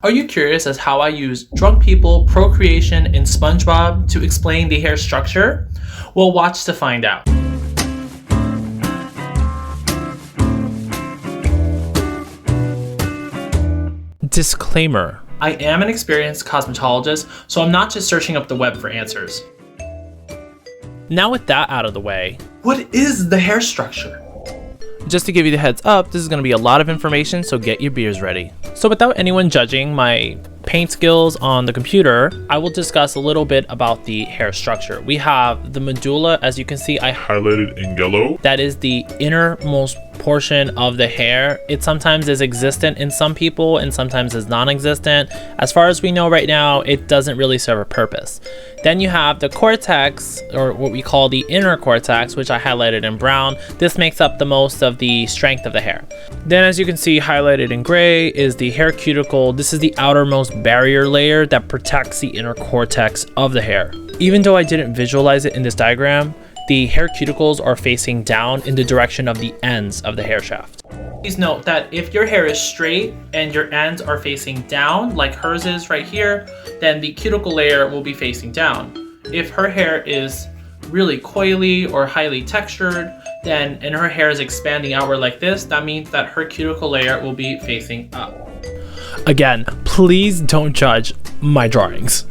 Are you curious as how I use drunk people, procreation, and SpongeBob to explain the hair structure? Well, watch to find out. Disclaimer: I am an experienced cosmetologist, so I'm not just searching up the web for answers. Now with that out of the way, what is the hair structure? Just to give you the heads up, this is going to be a lot of information, so get your beers ready. So without anyone judging my paint skills on the computer, I will discuss a little bit about the hair structure. We have the medulla, as you can see, I highlighted in yellow. That is the innermost portion of the hair. It sometimes is existent in some people and sometimes is non-existent. As far as we know right now, it doesn't really serve a purpose. Then you have the cortex, or what we call the inner cortex, which I highlighted in brown. This makes up the most of the strength of the hair. Then, as you can see, highlighted in gray is the hair cuticle. This is the outermost barrier layer that protects the inner cortex of the hair. Even though I didn't visualize it in this diagram, the hair cuticles are facing down in the direction of the ends of the hair shaft. Please note that if your hair is straight and your ends are facing down, like hers is right here, then the cuticle layer will be facing down. If her hair is really coily or highly textured, then and her hair is expanding outward like this, that means that her cuticle layer will be facing up. Again, please don't judge my drawings.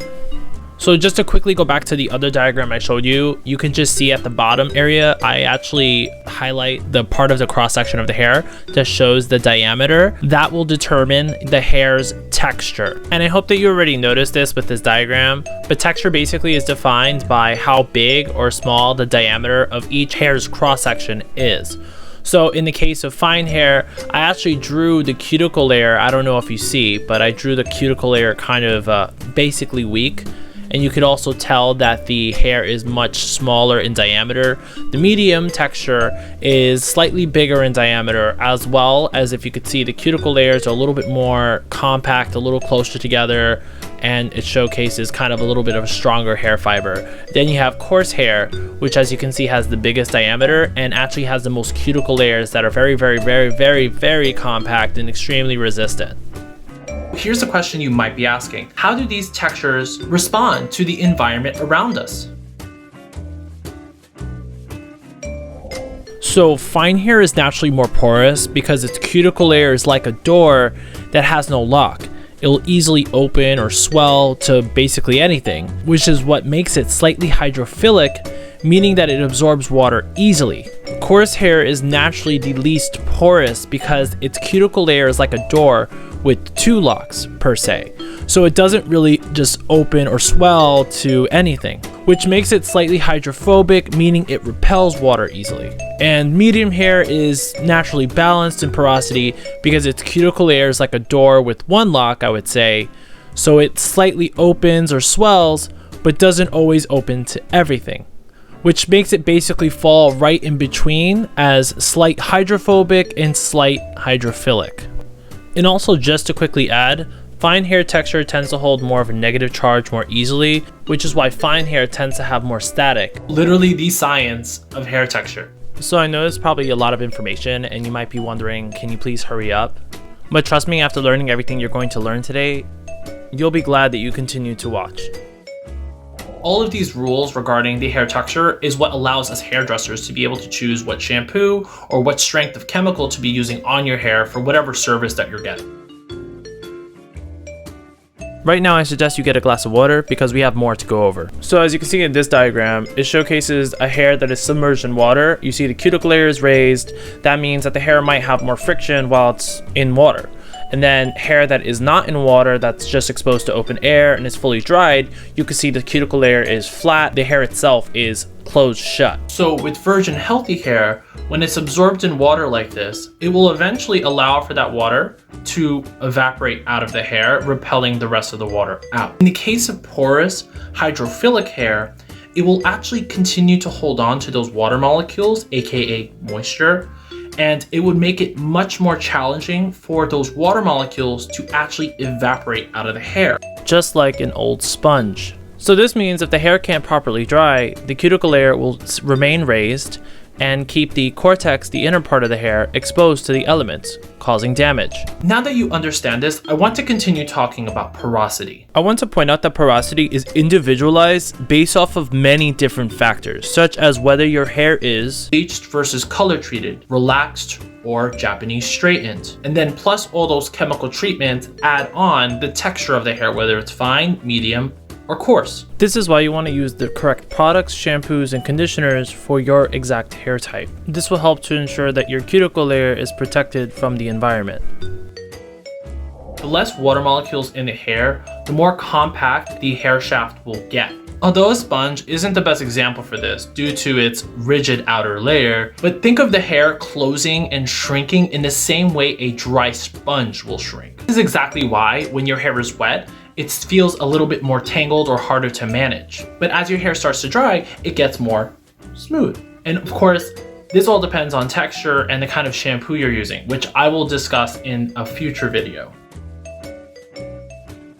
So just to quickly go back to the other diagram I showed you, you can just see at the bottom area, I actually highlight the part of the cross section of the hair that shows the diameter. That will determine the hair's texture. And I hope that you already noticed this with this diagram, but texture basically is defined by how big or small the diameter of each hair's cross section is. So in the case of fine hair, I actually drew the cuticle layer. I don't know if you see, but I drew the cuticle layer kind of basically weak. And you could also tell that the hair is much smaller in diameter. The medium texture is slightly bigger in diameter, as well as, if you could see, the cuticle layers are a little bit more compact, a little closer together, and it showcases kind of a little bit of a stronger hair fiber. Then you have coarse hair, which, as you can see, has the biggest diameter and actually has the most cuticle layers that are very compact and extremely resistant. Here's a question you might be asking: how do these textures respond to the environment around us? So fine hair is naturally more porous because its cuticle layer is like a door that has no lock. It'll easily open or swell to basically anything, which is what makes it slightly hydrophilic, meaning that it absorbs water easily. Coarse hair is naturally the least porous because its cuticle layer is like a door with two locks per se. So it doesn't really just open or swell to anything, which makes it slightly hydrophobic, meaning it repels water easily. And medium hair is naturally balanced in porosity because its cuticle layer is like a door with one lock, I would say. So it slightly opens or swells, but doesn't always open to everything, which makes it basically fall right in between as slight hydrophobic and slight hydrophilic. And also, just to quickly add, fine hair texture tends to hold more of a negative charge more easily, which is why fine hair tends to have more static. Literally the science of hair texture. So I know it's probably a lot of information and you might be wondering, can you please hurry up? But trust me, after learning everything you're going to learn today, you'll be glad that you continued to watch. All of these rules regarding the hair texture is what allows us hairdressers to be able to choose what shampoo or what strength of chemical to be using on your hair for whatever service that you're getting. Right now, I suggest you get a glass of water because we have more to go over. So as you can see in this diagram, it showcases a hair that is submerged in water. You see the cuticle layer is raised. That means that the hair might have more friction while it's in water. And then hair that is not in water, that's just exposed to open air and is fully dried, you can see the cuticle layer is flat, the hair itself is closed shut. So with virgin healthy hair, when it's absorbed in water like this, it will eventually allow for that water to evaporate out of the hair, repelling the rest of the water out. In the case of porous, hydrophilic hair, it will actually continue to hold on to those water molecules, aka moisture, and it would make it much more challenging for those water molecules to actually evaporate out of the hair, just like an old sponge. So this means if the hair can't properly dry, the cuticle layer will remain raised, and keep the cortex, the inner part of the hair, exposed to the elements, causing damage. Now that you understand this, I want to continue talking about porosity. I want to point out that porosity is individualized based off of many different factors, such as whether your hair is bleached versus color treated, relaxed, or Japanese straightened. And then plus all those chemical treatments add on the texture of the hair, whether it's fine, medium, or coarse. This is why you want to use the correct products, shampoos, and conditioners for your exact hair type. This will help to ensure that your cuticle layer is protected from the environment. The less water molecules in the hair, the more compact the hair shaft will get. Although a sponge isn't the best example for this due to its rigid outer layer, but think of the hair closing and shrinking in the same way a dry sponge will shrink. This is exactly why when your hair is wet, it feels a little bit more tangled or harder to manage. But as your hair starts to dry, it gets more smooth. And of course, this all depends on texture and the kind of shampoo you're using, which I will discuss in a future video.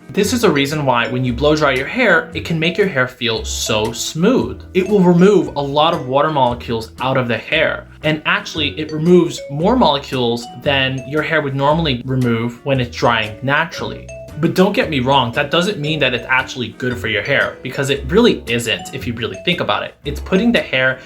This is a reason why when you blow dry your hair, it can make your hair feel so smooth. It will remove a lot of water molecules out of the hair. And actually, it removes more molecules than your hair would normally remove when it's drying naturally. But don't get me wrong, that doesn't mean that it's actually good for your hair, because it really isn't if you really think about it. It's putting the hair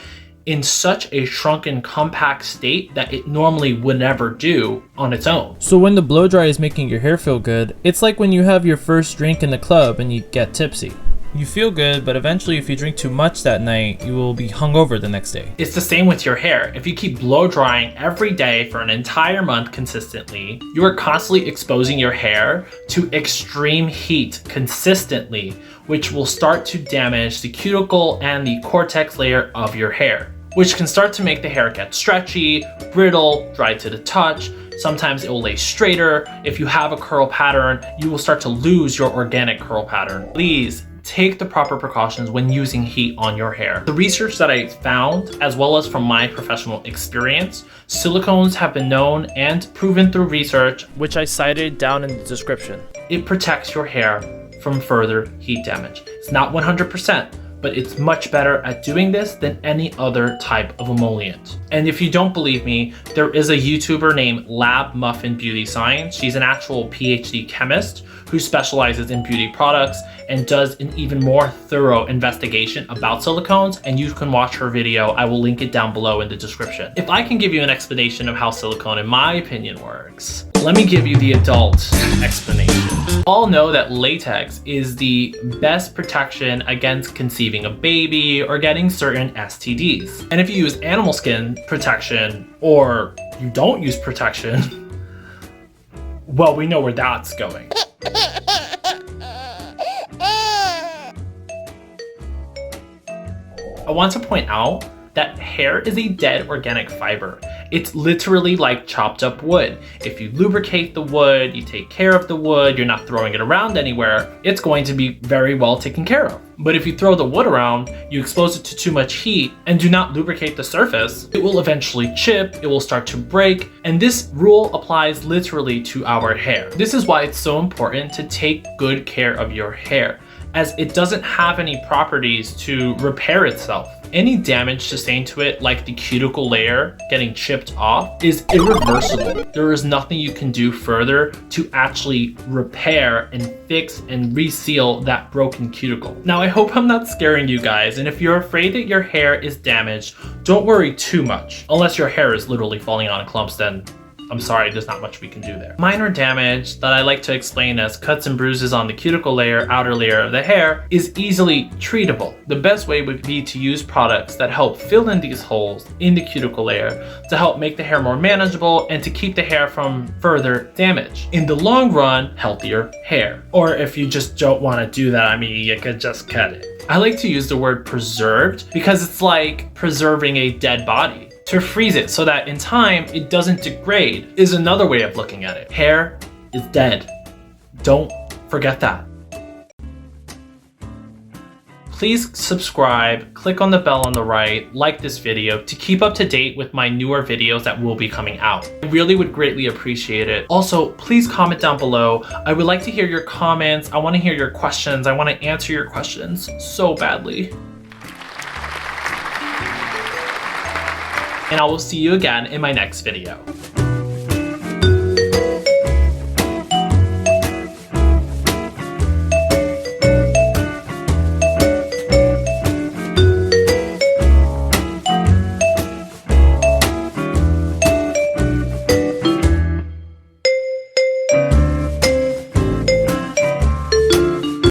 in such a shrunken, compact state that it normally would never do on its own. So when the blow dry is making your hair feel good, it's like when you have your first drink in the club and you get tipsy. You feel good, but eventually if you drink too much that night, you will be hungover the next day. It's the same with your hair. If you keep blow drying every day for an entire month consistently, you are constantly exposing your hair to extreme heat consistently, which will start to damage the cuticle and the cortex layer of your hair, which can start to make the hair get stretchy, brittle, dry to the touch. Sometimes it will lay straighter. If you have a curl pattern, you will start to lose your organic curl pattern. Please take the proper precautions when using heat on your hair. The research that I found, as well as from my professional experience, silicones have been known and proven through research, which I cited down in the description. It protects your hair from further heat damage. It's not 100%, but it's much better at doing this than any other type of emollient. And if you don't believe me, there is a YouTuber named Muffin Beauty Science. She's an actual PhD chemist who specializes in beauty products and does an even more thorough investigation about silicones, and you can watch her video. I will link it down below in the description. If I can give you an explanation of how silicone, in my opinion, works, let me give you the adult explanation. All know that latex is the best protection against conceiving a baby or getting certain STDs. And if you use animal skin protection or you don't use protection, well, we know where that's going. I want to point out that hair is a dead organic fiber. It's literally like chopped up wood. If you lubricate the wood, you take care of the wood, you're not throwing it around anywhere, it's going to be very well taken care of. But if you throw the wood around, you expose it to too much heat, and do not lubricate the surface, it will eventually chip, it will start to break, and this rule applies literally to our hair. This is why it's so important to take good care of your hair, as it doesn't have any properties to repair itself. Any damage sustained to it, like the cuticle layer getting chipped off, is irreversible. There is nothing you can do further to actually repair and fix and reseal that broken cuticle. Now, I hope I'm not scaring you guys, and if you're afraid that your hair is damaged, don't worry too much. Unless your hair is literally falling out in clumps, then I'm sorry, there's not much we can do there. Minor damage that I like to explain as cuts and bruises on the cuticle layer, outer layer of the hair, is easily treatable. The best way would be to use products that help fill in these holes in the cuticle layer to help make the hair more manageable and to keep the hair from further damage. In the long run, healthier hair. Or if you just don't want to do that, I mean, you could just cut it. I like to use the word preserved because it's like preserving a dead body. To freeze it so that in time it doesn't degrade is another way of looking at it. Hair is dead. Don't forget that. Please subscribe, click on the bell on the right, like this video to keep up to date with my newer videos that will be coming out. I really would greatly appreciate it. Also, please comment down below. I would like to hear your comments. I want to hear your questions. I want to answer your questions so badly. and I will see you again in my next video.